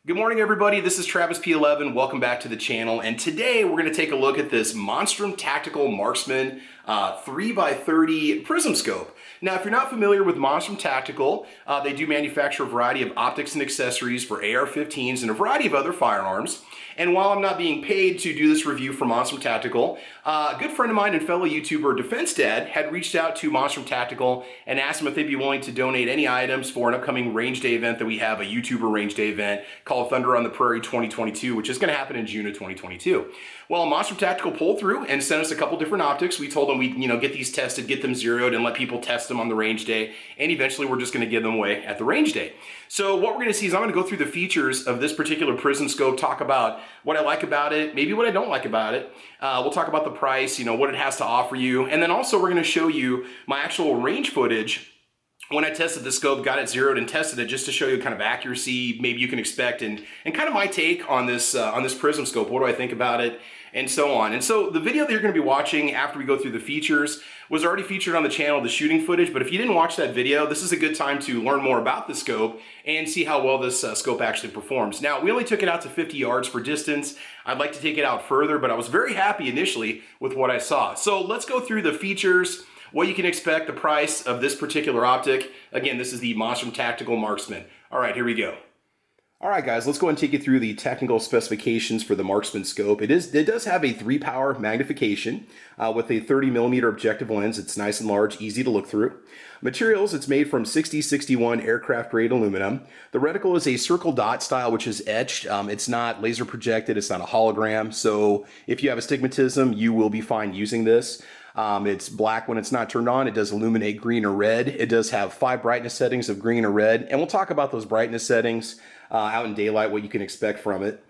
Good morning, everybody. This is Travis P11. Welcome back to the channel. And today we're going to take a look at this Monstrum Tactical Marksman 3x30 Prism Scope. Now, if you're not familiar with Monstrum Tactical, they do manufacture a variety of optics and accessories for AR-15s and a variety of other firearms. And while I'm not being paid to do this review for Monstrum Tactical, a good friend of mine and fellow YouTuber, Defense Dad, had reached out to Monstrum Tactical and asked them if they'd be willing to donate any items for an upcoming range day event that we have, a YouTuber range day event called Thunder on the Prairie 2022, which is going to happen in June of 2022. Well, Monstrum Tactical pulled through and sent us a couple different optics. We told them we'd get these tested, get them zeroed, and let people test them on the range day. And eventually we're just going to give them away at the range day. So what we're going to see is I'm going to go through the features of this particular Prism Scope, talk about what I like about it, maybe what I don't like about it. We'll talk about the price, what it has to offer you. And then also we're going to show you my actual range footage when I tested the scope, got it zeroed and tested it, just to show you kind of accuracy, maybe you can expect, and kind of my take on this Prism Scope. What do I think about it, and so on. And so the video that you're going to be watching after we go through the features was already featured on the channel, the shooting footage. But if you didn't watch that video, this is a good time to learn more about the scope and see how well this scope actually performs. Now, we only took it out to 50 yards for distance. I'd like to take it out further, but I was very happy initially with what I saw. So let's go through the features, what you can expect, the price of this particular optic. Again, this is the Monstrum Tactical Marksman. All right, here we go. All right, guys, let's go ahead and take you through the technical specifications for the Marksman scope. It does have a 3-power magnification with a 30mm objective lens. It's nice and large, easy to look through. Materials, it's made from 6061 aircraft grade aluminum. The reticle is a circle dot style, which is etched. It's not laser projected, it's not a hologram. So if you have astigmatism, you will be fine using this. It's black when it's not turned on. It does illuminate green or red. It does have 5 brightness settings of green or red. And we'll talk about those brightness settings out in daylight, what you can expect from it.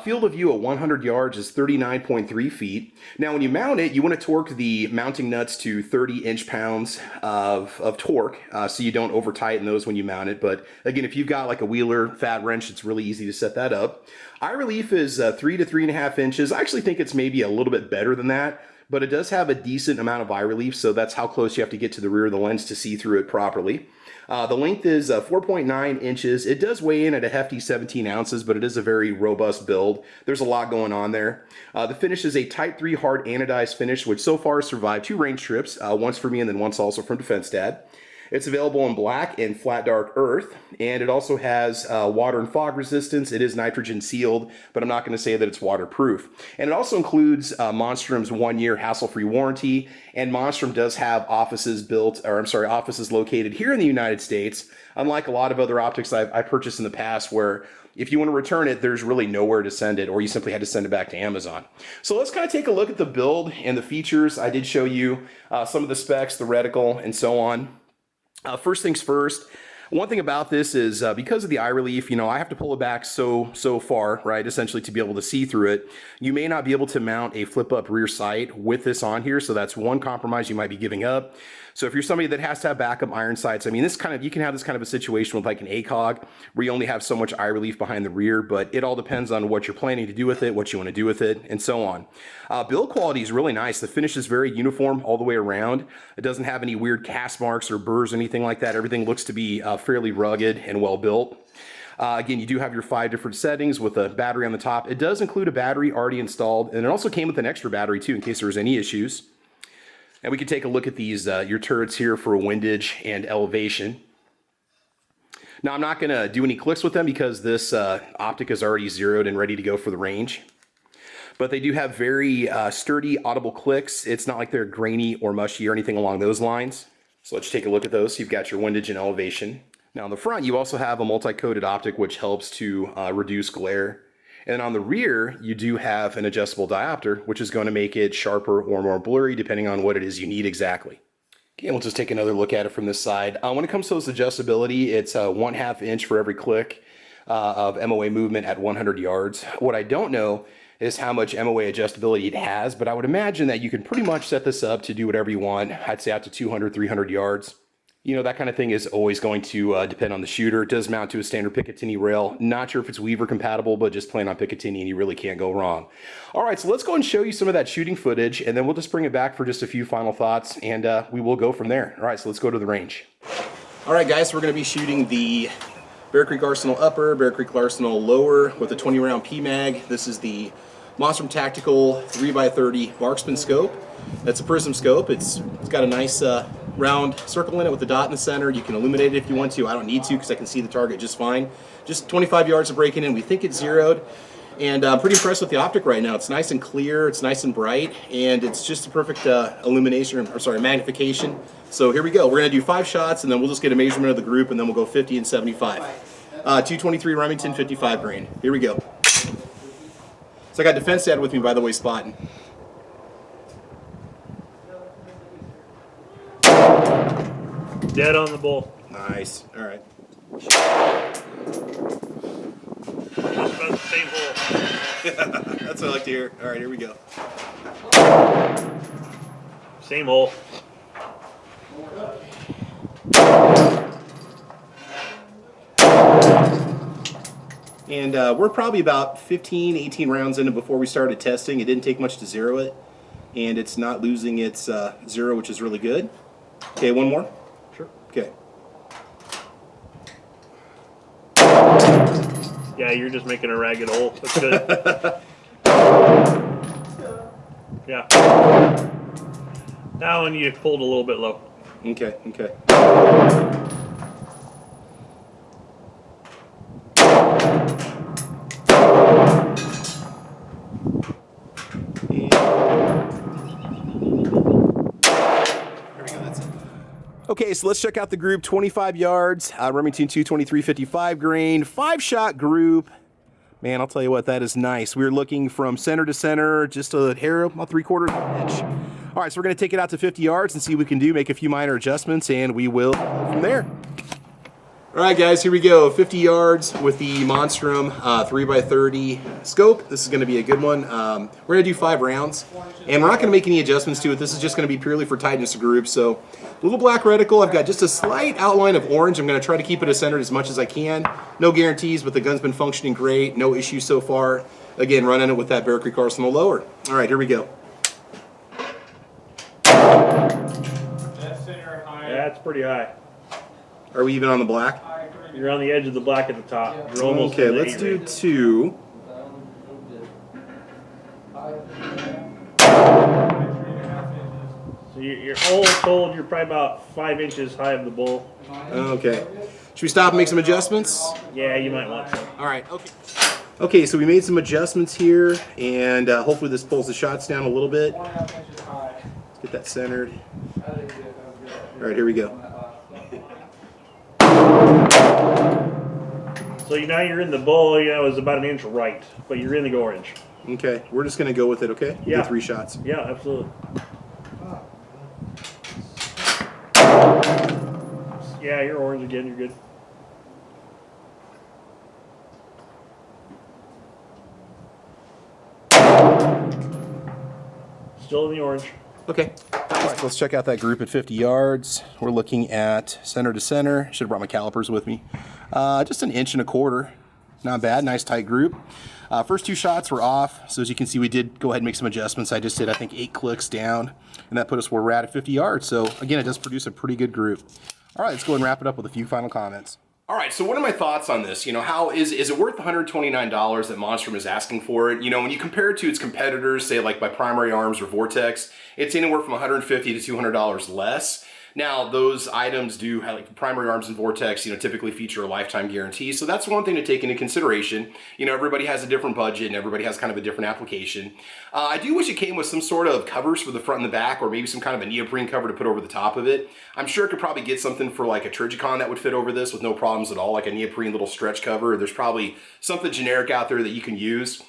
Field of view at 100 yards is 39.3 feet. Now, when you mount it, you want to torque the mounting nuts to 30 inch-pounds of torque, so you don't over-tighten those when you mount it. But again, if you've got like a Wheeler fat wrench, it's really easy to set that up. Eye relief is 3 to 3.5 inches. I actually think it's maybe a little bit better than that, but it does have a decent amount of eye relief, so that's how close you have to get to the rear of the lens to see through it properly. The length is 4.9 inches. It does weigh in at a hefty 17 ounces, but it is a very robust build. There's a lot going on there. The finish is a Type 3 hard anodized finish, which so far survived 2 range trips, once for me and then once also from Defense Dad. It's available in black and flat dark earth, and it also has water and fog resistance. It is nitrogen sealed, but I'm not going to say that it's waterproof. And it also includes Monstrum's 1-year hassle-free warranty, and Monstrum does have offices located here in the United States, unlike a lot of other optics I've purchased in the past where if you want to return it, there's really nowhere to send it, or you simply had to send it back to Amazon. So let's kind of take a look at the build and the features. I did show you some of the specs, the reticle, and so on. First things first, one thing about this is because of the eye relief, I have to pull it back so far, right, essentially to be able to see through it. You may not be able to mount a flip-up rear sight with this on here, so that's one compromise you might be giving up. So if you're somebody that has to have backup iron sights, I mean, you can have this kind of a situation with like an ACOG where you only have so much eye relief behind the rear, but it all depends on what you're planning to do with it, what you want to do with it, and so on. Build quality is really nice. The finish is very uniform all the way around. It doesn't have any weird cast marks or burrs, anything like that. Everything looks to be fairly rugged and well built. Again, you do have your 5 different settings with a battery on the top. It does include a battery already installed, and it also came with an extra battery too in case there was any issues. And we can take a look at these, your turrets here for windage and elevation. Now, I'm not going to do any clicks with them because this optic is already zeroed and ready to go for the range. But they do have very sturdy, audible clicks. It's not like they're grainy or mushy or anything along those lines. So let's take a look at those. You've got your windage and elevation. Now, on the front, you also have a multi-coated optic, which helps to reduce glare. And on the rear, you do have an adjustable diopter, which is going to make it sharper or more blurry, depending on what it is you need exactly. Okay, we'll just take another look at it from this side. When it comes to this adjustability, it's 1/2 inch for every click of MOA movement at 100 yards. What I don't know is how much MOA adjustability it has, but I would imagine that you can pretty much set this up to do whatever you want. I'd say out to 200, 300 yards. That kind of thing is always going to depend on the shooter. It does mount to a standard Picatinny rail. Not sure if it's Weaver compatible, but just plan on Picatinny and you really can't go wrong. All right, so let's go and show you some of that shooting footage, and then we'll just bring it back for just a few final thoughts, and we will go from there. All right, so let's go to the range. All right, guys, so we're going to be shooting the Bear Creek Arsenal upper, Bear Creek Arsenal lower with a 20 round PMag. This is the Monstrum Tactical 3x30 Marksman scope. That's a Prism Scope. It's got a nice round circle in it with a dot in the center. You can illuminate it if you want to. I don't need to because I can see the target just fine. Just 25 yards of breaking in. We think it's zeroed. And I'm pretty impressed with the optic right now. It's nice and clear, it's nice and bright, and it's just a perfect magnification. So here we go. We're gonna do 5 shots, and then we'll just get a measurement of the group, and then we'll go 50 and 75. 223 Remington, 55 grain. Here we go. So I got Defense Dad with me, by the way, spotting. Dead on the bull. Nice. All right. Just about the same hole. That's what I like to hear. All right, here we go. Same hole. And we're probably about 15, 18 rounds in before we started testing. It didn't take much to zero it, and it's not losing its zero, which is really good. Okay, one more? Sure. Okay. Yeah, you're just making a ragged hole. That's good. Yeah. Now when you pulled a little bit low. Okay, okay. Okay, so let's check out the group. 25 yards, Remington 223 55 grain, 5-shot group. Man, I'll tell you what, that is nice. We're looking from center to center, just a hair, about 3/4 inch. All right, so we're gonna take it out to 50 yards and see what we can do, make a few minor adjustments, and we will go from there. All right, guys, here we go. 50 yards with the Monstrum 3x30 scope. This is going to be a good one. We're going to do 5 rounds, and we're not going to make any adjustments to it. This is just going to be purely for tightness of group. So, a little black reticle. I've got just a slight outline of orange. I'm going to try to keep it as centered as much as I can. No guarantees, but the gun's been functioning great. No issues so far. Again, running it with that Bear Creek Arsenal lower. All right, here we go. That's pretty high. Are we even on the black? You're on the edge of the black at the top. You're almost okay, let's do 2. So you're all told you're probably about 5 inches high of the bull. Okay. Should we stop and make some adjustments? Yeah, you might want to. All right. Okay. Okay, so we made some adjustments here, and hopefully this pulls the shots down a little bit. Let's get that centered. All right, here we go. So now you're in the bull, you know, it's about 1 inch right, but you're in the orange. Okay, we're just gonna go with it, okay? Yeah. Do 3 shots. Yeah, absolutely. Yeah, you're orange again, you're good. Still in the orange. Okay. All right, so let's check out that group at 50 yards. We're looking at center to center. Should have brought my calipers with me. Just 1.25 inches. Not bad, nice tight group. First 2 shots were off, so as you can see we did go ahead and make some adjustments. I just did, I think, 8 clicks down, and that put us where we're at 50 yards. So again, it does produce a pretty good group. All right, let's go and wrap it up with a few final comments. All right, so what are my thoughts on this? You know, how is it worth the $129 that Monstrum is asking for it? You know, when you compare it to its competitors, say like by Primary Arms or Vortex, it's anywhere from $150 to $200 less. Now, those items do have, like Primary Arms and Vortex, you know, typically feature a lifetime guarantee. So that's one thing to take into consideration. You know, everybody has a different budget and everybody has kind of a different application. I do wish it came with some sort of covers for the front and the back, or maybe some kind of a neoprene cover to put over the top of it. I'm sure it could probably get something for like a Trijicon that would fit over this with no problems at all, like a neoprene little stretch cover. There's probably something generic out there that you can use.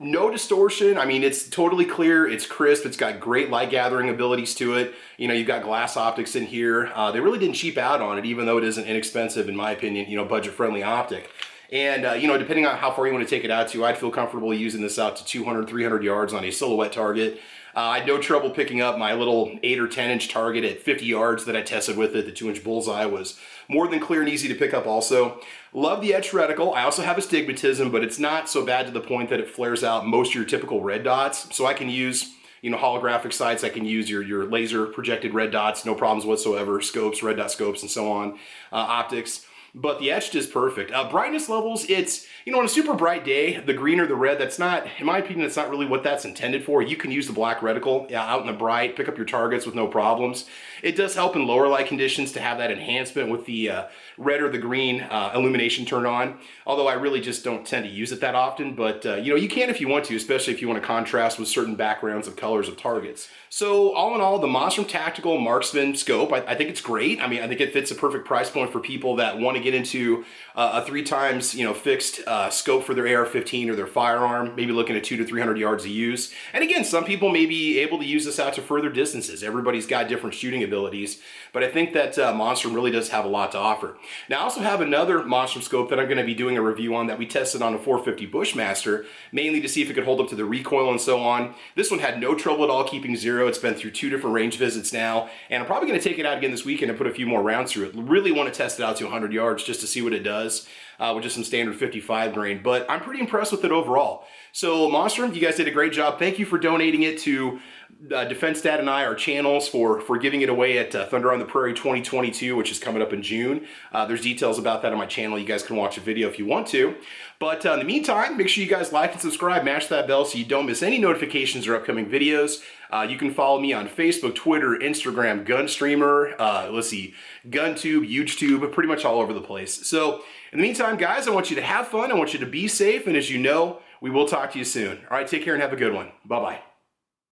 No distortion. I mean, it's totally clear. It's crisp. It's got great light gathering abilities to it. You know, you've got glass optics in here. They really didn't cheap out on it, even though it is an inexpensive, in my opinion, you know, budget-friendly optic. And, you know, depending on how far you want to take it out to, I'd feel comfortable using this out to 200, 300 yards on a silhouette target. I had no trouble picking up my little 8 or 10 inch target at 50 yards that I tested with it. The 2-inch bullseye was more than clear and easy to pick up also. Love the edge reticle. I also have astigmatism, but it's not so bad to the point that it flares out most of your typical red dots. So I can use, you know, holographic sights. I can use your laser projected red dots, no problems whatsoever. Scopes, red dot scopes, and so on. Optics. but the etched is perfect. Brightness levels, it's, you know, on a super bright day, the green or the red, that's not, in my opinion, that's not really what that's intended for. You can use the black reticle out in the bright, pick up your targets with no problems. It does help in lower light conditions to have that enhancement with the red or the green illumination turned on, although I really just don't tend to use it that often, but you know, you can if you want to, especially if you want to contrast with certain backgrounds of colors of targets. So all in all, the Monstrum Tactical Marksman scope, I think it's great. I mean, I think it fits a perfect price point for people that want to get into a 3 times, you know, fixed scope for their AR-15 or their firearm, maybe looking at 200 to 300 yards of use. And again, some people may be able to use this out to further distances. Everybody's got different shooting abilities, but I think that Monstrum really does have a lot to offer. Now, I also have another Monstrum scope that I'm going to be doing a review on that we tested on a 450 Bushmaster, mainly to see if it could hold up to the recoil and so on. This one had no trouble at all keeping zero. It's been through 2 different range visits now, and I'm probably going to take it out again this weekend and put a few more rounds through it. Really want to test it out to 100 yards just to see what it does with just some standard 55 grain, but I'm pretty impressed with it overall. So Monstrum, you guys did a great job. Thank you for donating it to Defense Dad and I, our channels, for giving it away at Thunder on the Prairie 2022, which is coming up in June. There's details about that on my channel. You guys can watch a video if you want to. But in the meantime, make sure you guys like and subscribe, mash that bell so you don't miss any notifications or upcoming videos. You can follow me on Facebook, Twitter, Instagram, Gunstreamer, let's see, GunTube, UGEtube, pretty much all over the place. So in the meantime, guys, I want you to have fun. I want you to be safe. And as you know, we will talk to you soon. All right, take care and have a good one. Bye-bye.